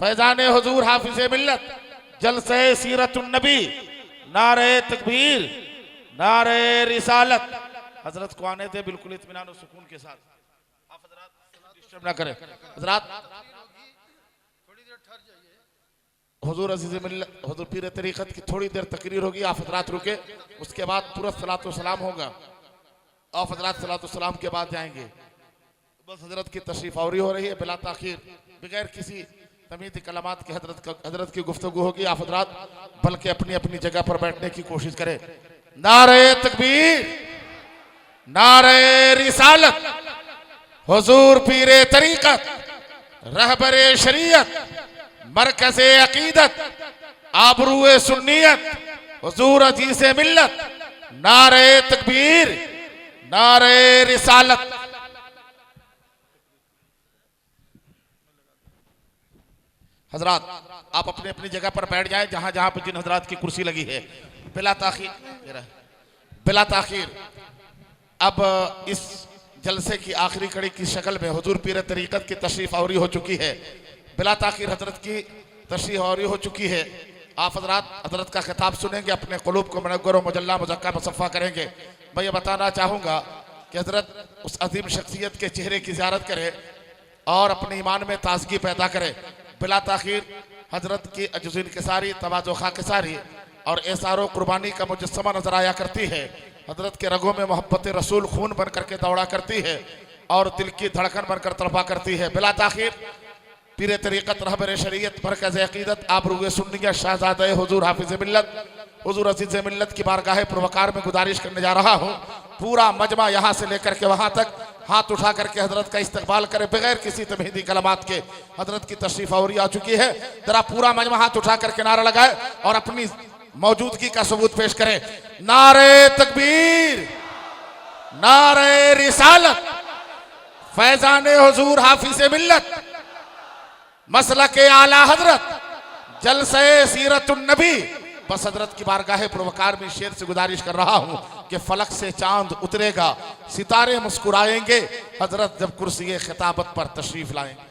फैजान हुजूर हाफिज मिल्लत जलसे सीरतुन नबी नारे तकबीर नारे रिसालत। हजरत को आने दे बिल्कुल इत्मीनान और सुकून के साथ। आप हजरात डिस्टर्ब ना करें। हजरात हुजूर अजीज मिल्लत हुजूर पीर तरीक़त की थोड़ी देर तकरीर होगी। आप हजरात रुके, उसके बाद तुरंत सलातो सलाम होगा। आप हजरात सलातो सलाम के बाद जाएंगे। बस हजरत की तशरीफ आवरी हो रही है बिला ताखीर, बगैर किसी तमीज़ कलमात के हजरत की गुफ्तगू होगी। आप हजरात बल्कि अपनी अपनी जगह पर बैठने की कोशिश करें। नारे तकबीर नारे रिसालत हुजूर पीरे तरीक़त रहबरे शरीयत मरकज़े अकीदत आबरूए सुन्नियत हुजूर अजीज़े मिल्लत नारे तकबीर नारे रिसालत। हजरात आप अपनी अपनी जगह पर बैठ जाएं जहां जहां पर जिन हजरात की कुर्सी लगी है। बिला ताखीर अब इस जलसे की आखिरी कड़ी की शक्ल में हुजूर पीर तरीक़त की तशरीफ आवरी हो चुकी है। बिला ताखीर हजरत की तशरीफ आवरी हो चुकी है। आप हजरत का खिताब सुनेंगे, अपने क़ुलूब को मनव्वर व मुजल्ला मुज़क्का मुसफ़्फ़ा करेंगे। मैं ये बताना चाहूँगा कि हजरत उस अजीम शख्सियत के चेहरे की ज़ियारत करें और अपने ईमान में ताज़गी पैदा करें। बिला ताखीर हजरत की अजुज़ इंकिसारी तवाज़ो खाकिसारी और एसारो कुर्बानी का मुजस्समा नजर आया करती है। हजरत के रगों में मोहब्बत रसूल खून बन करके दौड़ा करती है और दिल की धड़कन बनकर तड़पा करती है। बिला ताखीर पीर तरीक़त रहबर शरीयत मरकज़ अक़ीदत आबरूए सुन्नियत शहज़ादे हुजूर हाफिज़ मिल्लत हुजूर अज़ीज़ मिल्लत की बारगाह पुरवकार में गुजारिश करने जा रहा हूँ। पूरा मजमा यहाँ से लेकर के वहाँ तक हाथ उठा करके हजरत का इस्तकबाल करे बगैर किसी तमहीदी कलमात के। हजरत की तशरीफ आवरी आ चुकी है। जरा पूरा मजमा हाथ उठा करके नारा लगाए और अपनी मौजूदगी का सबूत पेश करे। नारे तकबीर नारे रिसालत फैजान हुजूर हाफिज़ मिल्लत मसलके आला हजरत जलसे सीरतुन नबी। बस हजरत की बारगाह पुरवकार में शेर से गुजारिश कर रहा हूँ कि फलक से चांद उतरेगा सितारे मुस्कुराएंगे हजरत जब कुर्सी खिताबत पर तशरीफ लाएंगे।